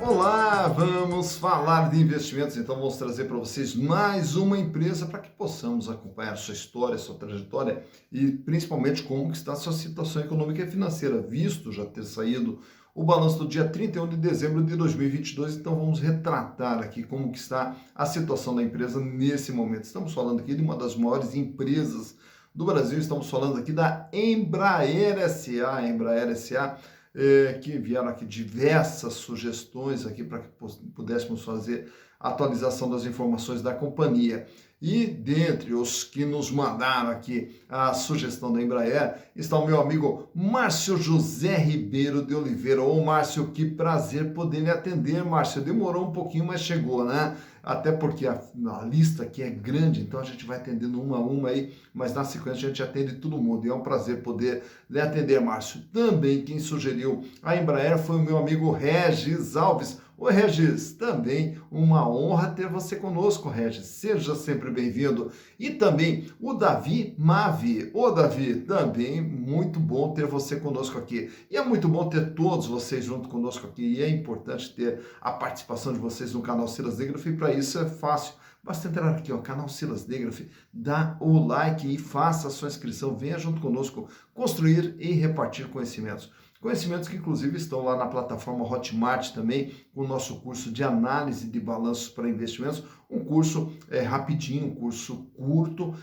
Olá, vamos falar de investimentos, então vamos trazer para vocês mais uma empresa para que possamos acompanhar sua história, sua trajetória e principalmente como que está a sua situação econômica e financeira, visto já ter saído o balanço do dia 31 de dezembro de 2022, então vamos retratar aqui como que está a situação da empresa nesse momento. Estamos falando aqui de uma das maiores empresas do Brasil, estamos falando aqui da Embraer SA, que enviaram aqui diversas sugestões aqui para que pudéssemos fazer a atualização das informações da companhia. E dentre os que nos mandaram aqui a sugestão da Embraer está o meu amigo Márcio José Ribeiro de Oliveira. Ô Márcio, que prazer poder lhe atender, Márcio. Demorou um pouquinho, mas chegou, né? Até porque a lista aqui é grande, então a gente vai atendendo uma a uma aí, mas na sequência a gente atende todo mundo. E é um prazer poder lhe atender, Márcio. Também quem sugeriu a Embraer foi o meu amigo Regis Alves. Oi, Regis, também uma honra ter você conosco, Regis. Seja sempre bem-vindo. E também o Davi Mavi. Ô, Davi, também muito bom ter você conosco aqui. E é muito bom ter todos vocês junto conosco aqui. E é importante ter a participação de vocês no canal Silas Degraf. E para isso é fácil. Basta entrar aqui, ó, canal Silas Degraf, dá o like e faça a sua inscrição. Venha junto conosco construir e repartir conhecimentos. Conhecimentos que, inclusive, estão lá na plataforma Hotmart também, com o nosso curso de análise de balanços para investimentos. Um curso rapidinho, um curso curto,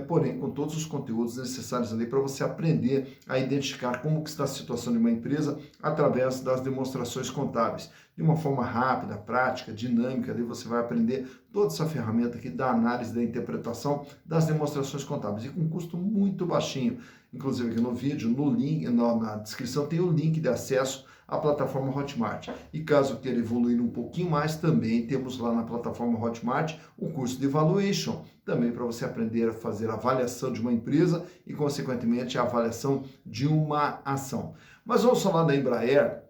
porém com todos os conteúdos necessários ali para você aprender a identificar como que está a situação de uma empresa através das demonstrações contábeis. De uma forma rápida, prática, dinâmica, ali você vai aprender toda essa ferramenta aqui da análise, da interpretação das demonstrações contábeis e com um custo muito baixinho. Inclusive aqui no vídeo, no link, na descrição tem o link de acesso à plataforma Hotmart. E caso queira evoluir um pouquinho mais, também temos lá na plataforma Hotmart o curso de Valuation, também para você aprender a fazer a avaliação de uma empresa e, consequentemente, a avaliação de uma ação. Mas vamos falar da Embraer,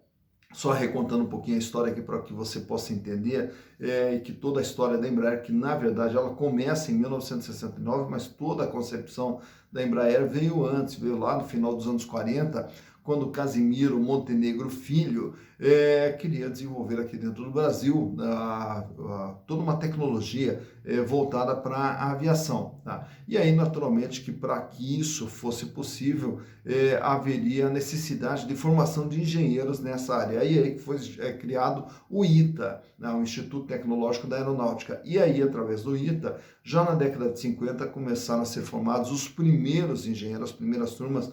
só recontando um pouquinho a história aqui para que você possa entender, e que toda a história da Embraer, que na verdade ela começa em 1969, mas toda a concepção da Embraer veio antes, veio lá no final dos anos 40, quando Casimiro Montenegro Filho queria desenvolver aqui dentro do Brasil toda uma tecnologia voltada para a aviação. Tá? E aí, naturalmente, que para que isso fosse possível, haveria necessidade de formação de engenheiros nessa área. E aí foi criado o ITA, né, o Instituto Tecnológico da Aeronáutica. E aí, através do ITA, já na década de 50, começaram a ser formados os primeiros engenheiros, as primeiras turmas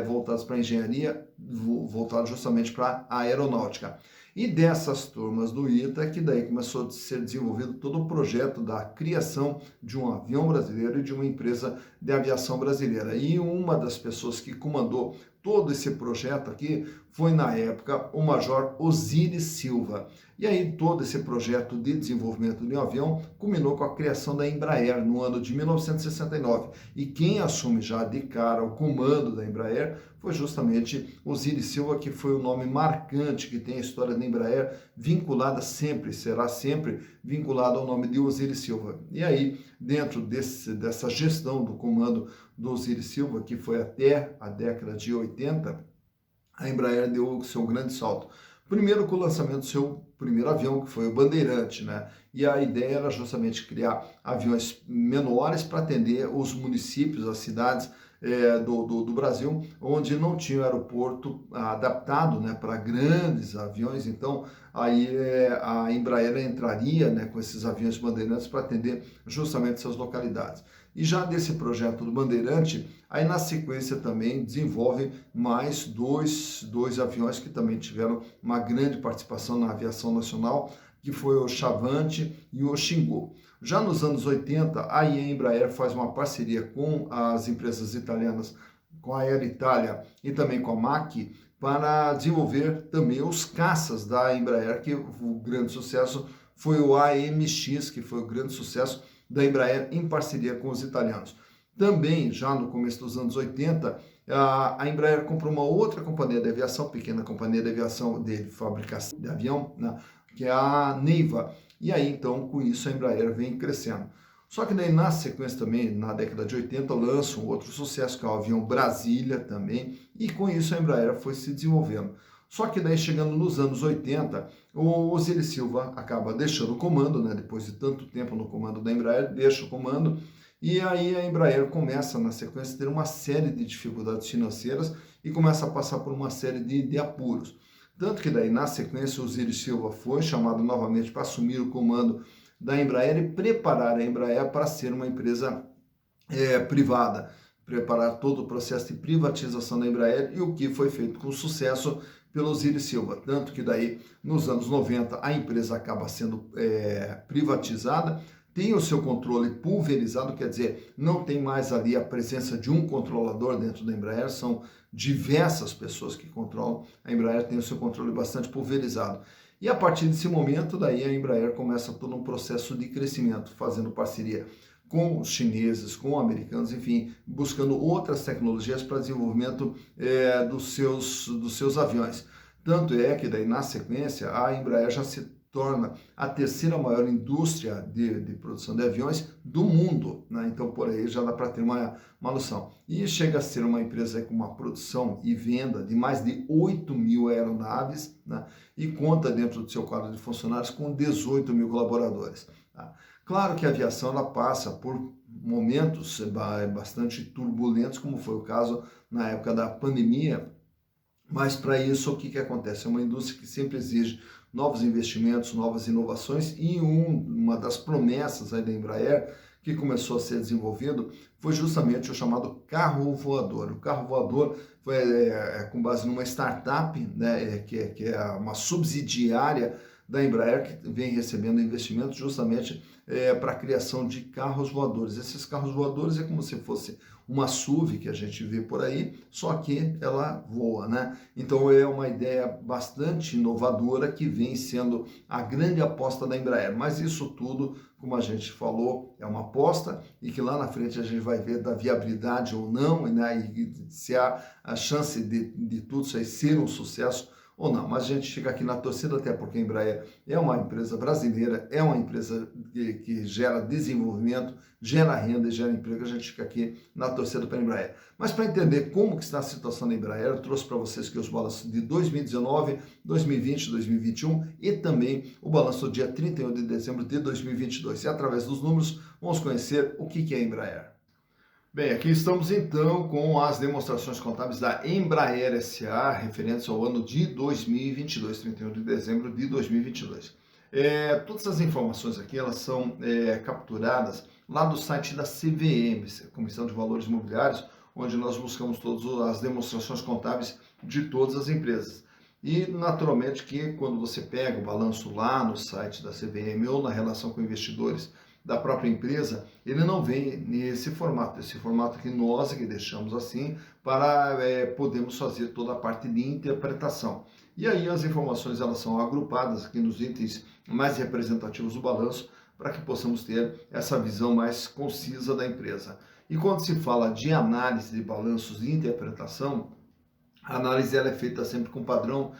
voltadas para a engenharia, voltadas justamente para a aeronáutica. E dessas turmas do ITA, que daí começou a ser desenvolvido todo o projeto da criação de um avião brasileiro e de uma empresa de aviação brasileira. E uma das pessoas que comandou todo esse projeto aqui foi, na época, o Major Osiris Silva. E aí todo esse projeto de desenvolvimento de um avião culminou com a criação da Embraer no ano de 1969. E quem assume já de cara o comando da Embraer foi justamente Osiris Silva, que foi o nome marcante que tem a história da Embraer vinculada sempre, será sempre vinculada ao nome de Osiris Silva. E aí, dentro dessa gestão do comando do Osiris Silva, que foi até a década de 80, a Embraer deu o seu grande salto. Primeiro com o lançamento do seu primeiro avião, que foi o Bandeirante, né? E a ideia era justamente criar aviões menores para atender os municípios, as cidades do Brasil, onde não tinha o aeroporto adaptado, né, para grandes aviões. Então, aí a Embraer entraria, né, com esses aviões Bandeirantes para atender justamente essas localidades. E já desse projeto do Bandeirante, aí na sequência também desenvolve mais dois aviões que também tiveram uma grande participação na aviação nacional, que foi o Chavante e o Xingu. Já nos anos 80, a Embraer faz uma parceria com as empresas italianas, com a Air Italia e também com a MAC, para desenvolver também os caças da Embraer, que o grande sucesso foi o AMX, que foi o grande sucesso da Embraer em parceria com os italianos. Também, já no começo dos anos 80, a Embraer comprou uma outra companhia de aviação, pequena companhia de aviação de fabricação de avião, né, que é a Neiva. E aí, então, com isso, a Embraer vem crescendo. Só que daí, na sequência também, na década de 80, lança um outro sucesso, que é o avião Brasília também, e com isso a Embraer foi se desenvolvendo. Só que daí, chegando nos anos 80, o Osiris Silva acaba deixando o comando, né? Depois de tanto tempo no comando da Embraer, deixa o comando, e aí a Embraer começa, na sequência, a ter uma série de dificuldades financeiras e começa a passar por uma série de apuros. Tanto que daí, na sequência, o Osiris Silva foi chamado novamente para assumir o comando da Embraer e preparar a Embraer para ser uma empresa privada, preparar todo o processo de privatização da Embraer, e o que foi feito com sucesso pelo Osiris Silva. Tanto que daí, nos anos 90, a empresa acaba sendo privatizada, tem o seu controle pulverizado, quer dizer, não tem mais ali a presença de um controlador dentro da Embraer, são diversas pessoas que controlam. A Embraer tem o seu controle bastante pulverizado. E a partir desse momento, daí a Embraer começa todo um processo de crescimento, fazendo parceria com os chineses, com os americanos, enfim, buscando outras tecnologias para desenvolvimento dos seus aviões. Tanto é que daí, na sequência, a Embraer já se torna a terceira maior indústria de produção de aviões do mundo, né? Então, por aí já dá para ter uma noção. E chega a ser uma empresa com uma produção e venda de mais de 8 mil aeronaves, né? E conta dentro do seu quadro de funcionários com 18 mil colaboradores. Tá? Claro que a aviação ela passa por momentos bastante turbulentos, como foi o caso na época da pandemia, mas para isso o que acontece? É uma indústria que sempre exige novos investimentos, novas inovações, e uma das promessas aí da Embraer que começou a ser desenvolvido foi justamente o chamado carro voador. O carro voador foi com base numa startup, né, que é uma subsidiária da Embraer, que vem recebendo investimentos justamente para a criação de carros voadores. Esses carros voadores é como se fosse uma SUV que a gente vê por aí, só que ela voa, né? Então é uma ideia bastante inovadora que vem sendo a grande aposta da Embraer. Mas isso tudo, como a gente falou, é uma aposta e que lá na frente a gente vai ver da viabilidade ou não, né? E se há a chance de tudo isso aí ser um sucesso ou não, mas a gente fica aqui na torcida, até porque a Embraer é uma empresa brasileira, é uma empresa que gera desenvolvimento, gera renda e gera emprego. A gente fica aqui na torcida para a Embraer. Mas para entender como que está a situação da Embraer, eu trouxe para vocês aqui os balanços de 2019, 2020, 2021 e também o balanço do dia 31 de dezembro de 2022. E através dos números, vamos conhecer o que é a Embraer. Bem, aqui estamos então com as demonstrações contábeis da Embraer S.A. referentes ao ano de 2022, 31 de dezembro de 2022. Todas as informações aqui elas são capturadas lá do site da CVM, Comissão de Valores Imobiliários, onde nós buscamos todas as demonstrações contábeis de todas as empresas. E naturalmente que quando você pega o balanço lá no site da CVM ou na relação com investidores da própria empresa, ele não vem nesse formato. Esse formato que nós que deixamos assim para podermos fazer toda a parte de interpretação. E aí as informações elas são agrupadas aqui nos itens mais representativos do balanço para que possamos ter essa visão mais concisa da empresa. E quando se fala de análise de balanços e interpretação, a análise ela é feita sempre com padrão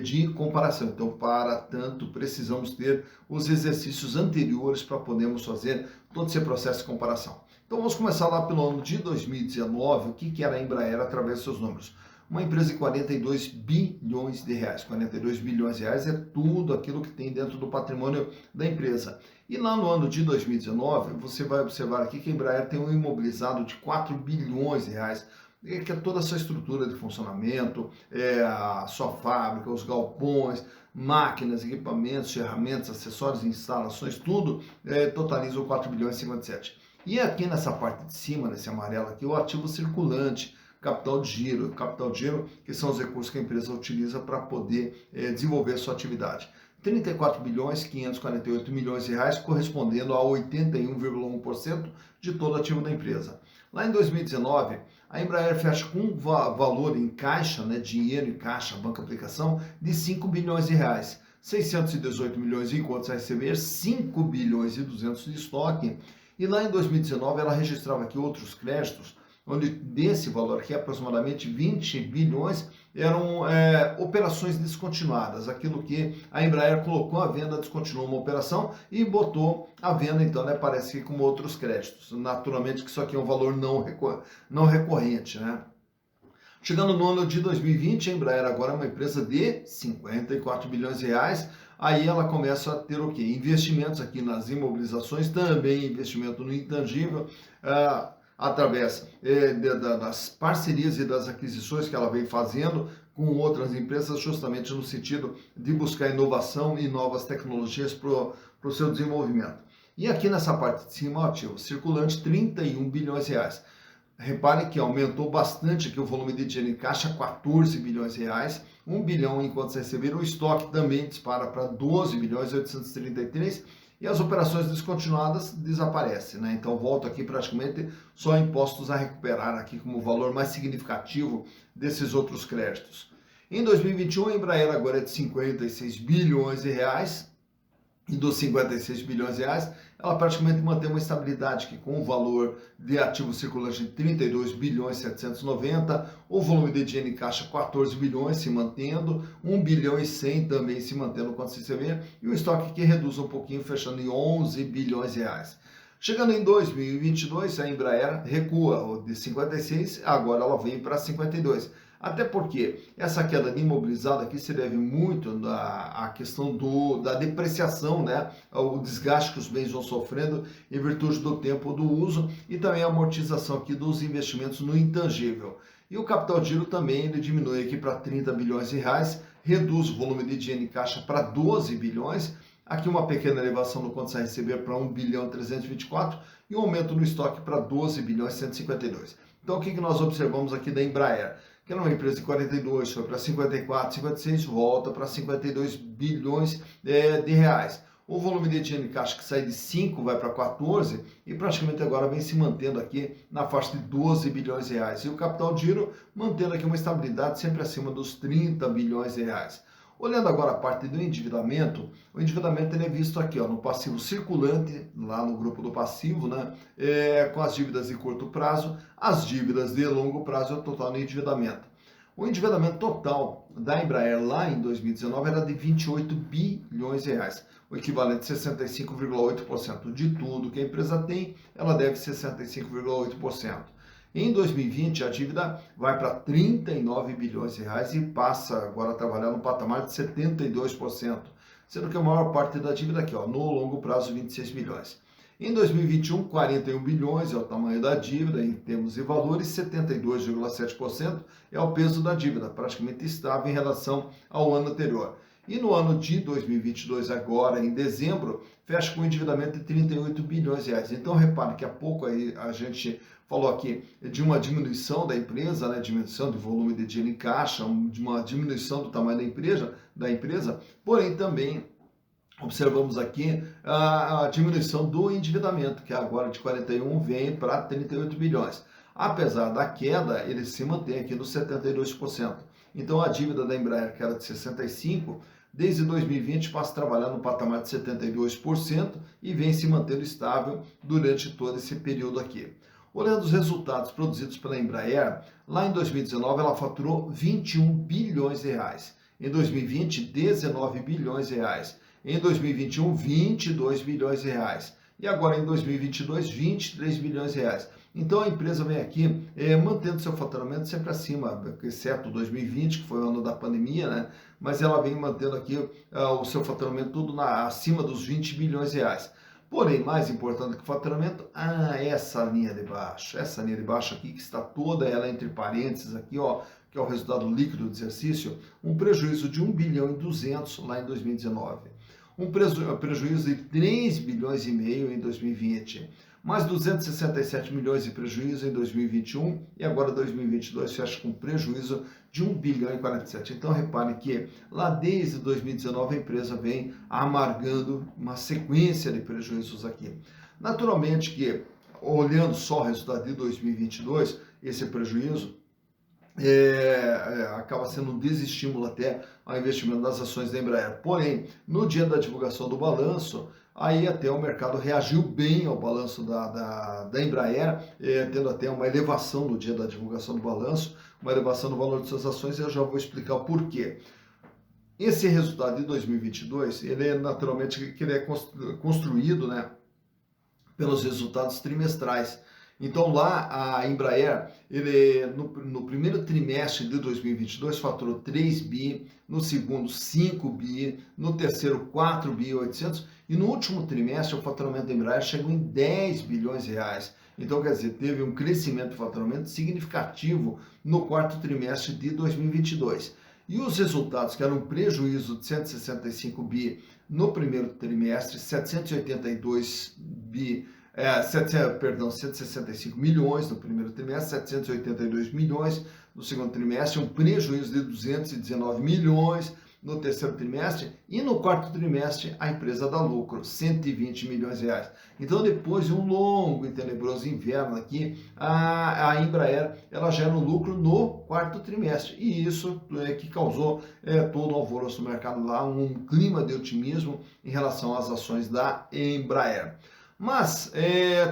de comparação. Então, para tanto, precisamos ter os exercícios anteriores para podermos fazer todo esse processo de comparação. Então, vamos começar lá pelo ano de 2019. O que era a Embraer através dos seus números? Uma empresa de 42 bilhões de reais. 42 bilhões de reais é tudo aquilo que tem dentro do patrimônio da empresa. E lá no ano de 2019, você vai observar aqui que a Embraer tem um imobilizado de 4 bilhões de reais, que é toda a sua estrutura de funcionamento, a sua fábrica, os galpões, máquinas, equipamentos, ferramentas, acessórios, instalações, tudo totaliza 4 bilhões e 57. E aqui nessa parte de cima, nesse amarelo aqui, o ativo circulante, capital de giro, que são os recursos que a empresa utiliza para poder desenvolver a sua atividade. 34 bilhões 548 milhões de reais, correspondendo a 81,1% de todo ativo da empresa. Lá em 2019, a Embraer fecha com um valor em caixa, né, dinheiro em caixa, banca aplicação, de 5 bilhões de reais. 618 milhões em contas a receber, 5 bilhões e 200 de estoque. E lá em 2019 ela registrava aqui outros créditos, onde desse valor aqui, aproximadamente 20 bilhões, eram operações descontinuadas, aquilo que a Embraer colocou à venda, descontinuou uma operação e botou à venda, então, né, parece que como outros créditos. Naturalmente que isso aqui é um valor não recorrente, né? Chegando no ano de 2020, a Embraer agora é uma empresa de 54 bilhões de reais. Aí ela começa a ter o quê? Investimentos aqui nas imobilizações, também investimento no intangível, através das parcerias e das aquisições que ela vem fazendo com outras empresas, justamente no sentido de buscar inovação e novas tecnologias para o seu desenvolvimento. E aqui nessa parte de cima, o ativo circulante, 31 bilhões de reais. Repare que aumentou bastante aqui o volume de dinheiro em caixa, 14 bilhões de reais, 1 bilhão em contas recebidas, o estoque também dispara para 12 bilhões e 833 e as operações descontinuadas desaparecem, né? Então volta aqui praticamente só impostos a recuperar aqui como valor mais significativo desses outros créditos. Em 2021, a Embraer agora é de 56 bilhões de reais, e dos 56 bilhões de reais, ela praticamente mantém uma estabilidade que com o valor de ativo circulante de 32 bilhões 790, o volume de dinheiro em caixa 14 bilhões se mantendo, 1 bilhão e 100 também se mantendo quanto se vê, e o estoque que reduz um pouquinho, fechando em 11 bilhões de reais. Chegando em 2022, a Embraer recua de 56, agora ela vem para 52. Até porque essa queda de imobilizada aqui se deve muito à questão da depreciação, né? O desgaste que os bens vão sofrendo em virtude do tempo do uso e também a amortização aqui dos investimentos no intangível. E o capital de giro também ele diminui aqui para 30 bilhões de reais, reduz o volume de dinheiro em caixa para 12 bilhões, aqui uma pequena elevação no contas a receber para 1 bilhão 324 e um aumento no estoque para 12 bilhões 152. Então o que nós observamos aqui da Embraer? Que era uma empresa de 42, foi para 54, 56, volta para 52 bilhões de reais. O volume de dinheiro em caixa que sai de 5 vai para 14 e praticamente agora vem se mantendo aqui na faixa de 12 bilhões de reais. E o capital de giro mantendo aqui uma estabilidade sempre acima dos 30 bilhões de reais. Olhando agora a parte do endividamento, o endividamento ele é visto aqui ó, no passivo circulante, lá no grupo do passivo, né? Com as dívidas de curto prazo, as dívidas de longo prazo é o total do endividamento. O endividamento total da Embraer lá em 2019 era de 28 bilhões de reais, o equivalente a 65,8% de tudo que a empresa tem, ela deve 65,8%. Em 2020, a dívida vai para 39 bilhões de reais e passa agora a trabalhar no patamar de 72%, sendo que a maior parte da dívida aqui, ó, no longo prazo, 26 bilhões. Em 2021, 41 bilhões é o tamanho da dívida em termos de valores, 72,7% é o peso da dívida, praticamente estável em relação ao ano anterior. E no ano de 2022, agora em dezembro, fecha com um endividamento de 38 bilhões de reais. Então, repare que há pouco aí a gente falou aqui de uma diminuição da empresa, né, diminuição do volume de dinheiro em caixa, de uma diminuição do tamanho da empresa, porém também observamos aqui a diminuição do endividamento, que agora de 41 vem para 38 bilhões. Apesar da queda, ele se mantém aqui nos 72%. Então, a dívida da Embraer, que era de 65%, desde 2020 passa a trabalhar no patamar de 72% e vem se mantendo estável durante todo esse período aqui. Olhando os resultados produzidos pela Embraer, lá em 2019 ela faturou 21 bilhões de reais. Em 2020, 19 bilhões de reais. Em 2021, 22 bilhões de reais. E agora em 2022, 23 bilhões de reais. Então a empresa vem aqui mantendo seu faturamento sempre acima, exceto 2020, que foi o ano da pandemia, né? Mas ela vem mantendo aqui o seu faturamento tudo acima dos 20 bilhões de reais. Porém, mais importante que o faturamento, essa linha de baixo aqui, que está toda ela entre parênteses aqui, ó, que é o resultado líquido do exercício, um prejuízo de 1 bilhão e 200 lá em 2019. Um prejuízo de 3 bilhões e meio em 2020, mais 267 milhões de prejuízo em 2021 e agora 2022 fecha com prejuízo de 1 bilhão e 47. Então repare que lá desde 2019 a empresa vem amargando uma sequência de prejuízos aqui. Naturalmente que, olhando só o resultado de 2022, esse prejuízo acaba sendo um desestímulo até ao investimento das ações da Embraer. Porém, no dia da divulgação do balanço, aí até o mercado reagiu bem ao balanço da Embraer, tendo até uma elevação no dia da divulgação do balanço, uma elevação no valor de suas ações, e eu já vou explicar o porquê. Esse resultado de 2022, ele é naturalmente que ele é construído, né, pelos resultados trimestrais. Então lá a Embraer, ele no primeiro trimestre de 2022 faturou 3 bi, no segundo 5 bi, no terceiro 4 bi 800 e no último trimestre o faturamento da Embraer chegou em 10 bilhões de reais. Então, quer dizer, teve um crescimento de faturamento significativo no quarto trimestre de 2022. E os resultados, que eram um prejuízo de 165 bi no primeiro trimestre, 782 bi 165 milhões no primeiro trimestre, 782 milhões no segundo trimestre, um prejuízo de 219 milhões no terceiro trimestre e no quarto trimestre a empresa dá lucro, 120 milhões de reais. Então depois de um longo e tenebroso inverno aqui, a Embraer ela gera um lucro no quarto trimestre e isso é que causou todo o alvoroço no mercado lá, um clima de otimismo em relação às ações da Embraer. Mas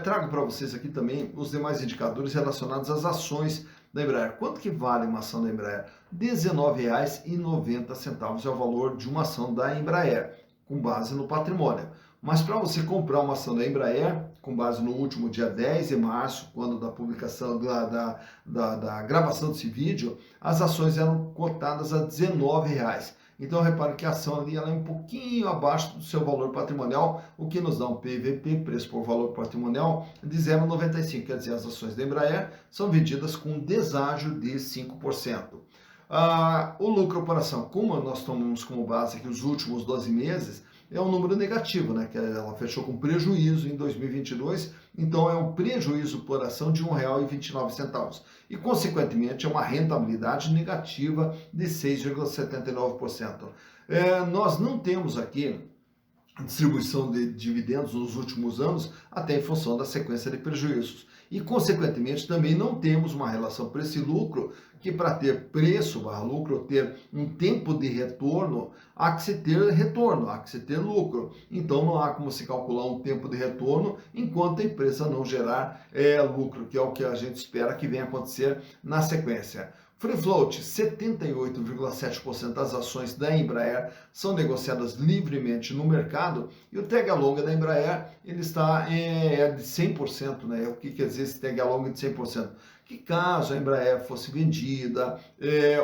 trago para vocês aqui também os demais indicadores relacionados às ações da Embraer. Quanto que vale uma ação da Embraer? R$ 19,90 é o valor de uma ação da Embraer, com base no patrimônio. Mas para você comprar uma ação da Embraer, com base no último dia 10 de março, quando da publicação da gravação desse vídeo, as ações eram cotadas a R$ 19,00. Então, repare que a ação ali ela é um pouquinho abaixo do seu valor patrimonial, o que nos dá um PVP, preço por valor patrimonial, de 0,95. Quer dizer, as ações da Embraer são vendidas com um deságio de 5%. O lucro operação, como nós tomamos como base aqui os últimos 12 meses, é um número negativo, né? Que ela fechou com prejuízo em 2022, então é um prejuízo por ação de R$ 1,29. E, consequentemente, é uma rentabilidade negativa de 6,79%. Nós não temos aqui distribuição de dividendos nos últimos anos, até em função da sequência de prejuízos. E, consequentemente, também não temos uma relação preço e lucro, que para ter preço barra lucro, ter um tempo de retorno, há que se ter retorno, há que se ter lucro. Então, não há como se calcular um tempo de retorno enquanto a empresa não gerar lucro, que é o que a gente espera que venha acontecer na sequência. Free float, 78,7% das ações da Embraer são negociadas livremente no mercado e o tag along da Embraer ele está de 100%, né? O que quer dizer esse tag along de 100%? Que caso a Embraer fosse vendida,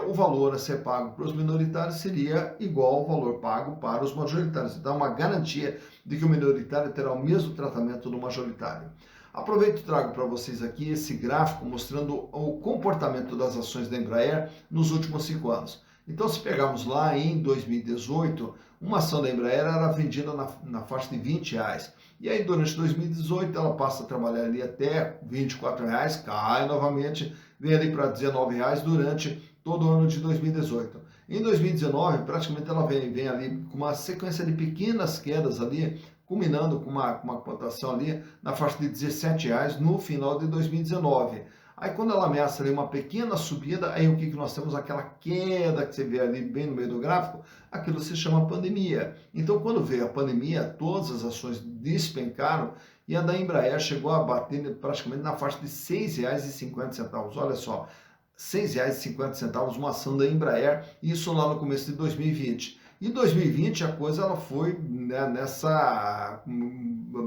o valor a ser pago para os minoritários seria igual ao valor pago para os majoritários. Então, é uma garantia de que o minoritário terá o mesmo tratamento do majoritário. Aproveito e trago para vocês aqui esse gráfico mostrando o comportamento das ações da Embraer nos últimos 5 anos. Então, se pegarmos lá em 2018, uma ação da Embraer era vendida na faixa de R$20. E aí, durante 2018, ela passa a trabalhar ali até R$24, cai novamente, vem ali para R$19 durante todo o ano de 2018. Em 2019, praticamente ela vem ali com uma sequência de pequenas quedas ali, culminando com uma cotação ali na faixa de R$17 no final de 2019. Aí quando ela ameaça ali uma pequena subida, aí o que nós temos? Aquela queda que você vê ali bem no meio do gráfico, aquilo se chama pandemia. Então quando veio a pandemia, todas as ações despencaram e a da Embraer chegou a bater praticamente na faixa de R$ 6,50. Olha só, R$ 6,50 uma ação da Embraer, isso lá no começo de 2020. Em 2020 a coisa ela foi nessa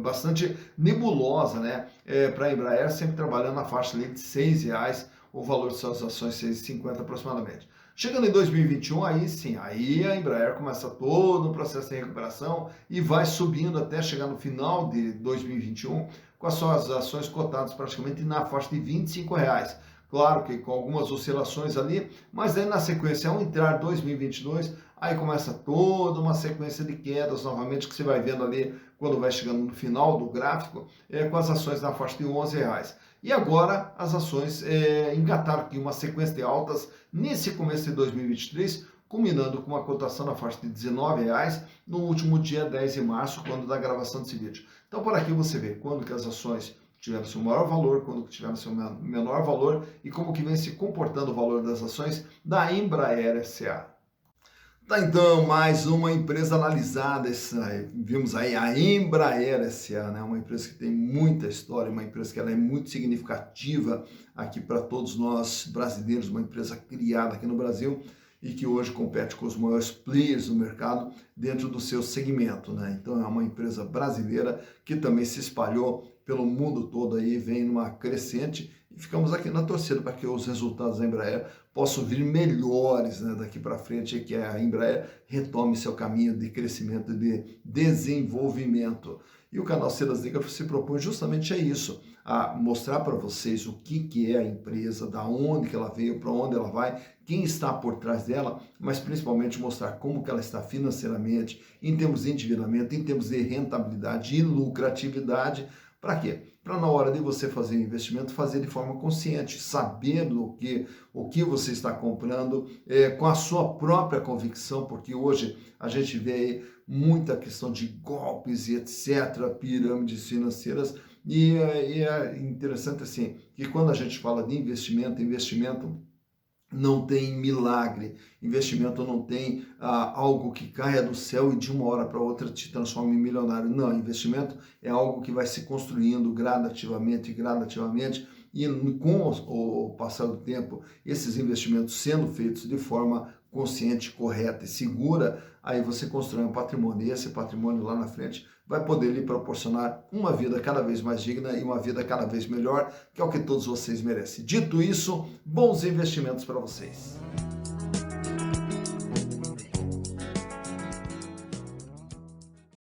bastante nebulosa, né? Para a Embraer sempre trabalhando na faixa ali de R$6, o valor de suas ações R$6,50 aproximadamente. Chegando em 2021, aí sim, aí a Embraer começa todo o processo de recuperação e vai subindo até chegar no final de 2021 com as suas ações cotadas praticamente na faixa de R$25. Claro que com algumas oscilações ali, mas aí na sequência, ao entrar 2022, aí começa toda uma sequência de quedas novamente que você vai vendo ali quando vai chegando no final do gráfico, com as ações na faixa de R$11. E agora as ações engataram aqui uma sequência de altas nesse começo de 2023, culminando com uma cotação na faixa de R$19 no último dia 10 de março, quando da gravação desse vídeo. Então por aqui você vê quando que as ações tiveram seu maior valor, quando tiveram seu menor valor e como que vem se comportando o valor das ações da Embraer S.A. Tá, então, mais uma empresa analisada, vimos aí a Embraer S.A., né? Uma empresa que tem muita história, uma empresa que ela é muito significativa aqui para todos nós brasileiros, uma empresa criada aqui no Brasil e que hoje compete com os maiores players no mercado dentro do seu segmento, né? Então é uma empresa brasileira que também se espalhou pelo mundo todo aí, vem numa crescente e ficamos aqui na torcida para que os resultados da Embraer possam vir melhores, né, daqui para frente, e que a Embraer retome seu caminho de crescimento e de desenvolvimento. E o canal Cedas Dicas se propõe justamente a isso, a mostrar para vocês o que é a empresa, da onde que ela veio, para onde ela vai, quem está por trás dela, mas principalmente mostrar como que ela está financeiramente, em termos de endividamento, em termos de rentabilidade e lucratividade. Para quê? Para na hora de você fazer investimento, fazer de forma consciente, sabendo o que você está comprando, com a sua própria convicção, porque hoje a gente vê aí muita questão de golpes e etc., pirâmides financeiras, e é interessante assim, que quando a gente fala de investimento não tem milagre, investimento não tem algo que caia do céu e de uma hora para outra te transforma em milionário. Não, investimento é algo que vai se construindo gradativamente, e com o passar do tempo, esses investimentos sendo feitos de forma consciente, correta e segura, aí você constrói um patrimônio, e esse patrimônio lá na frente vai poder lhe proporcionar uma vida cada vez mais digna e uma vida cada vez melhor, que é o que todos vocês merecem. Dito isso, bons investimentos para vocês.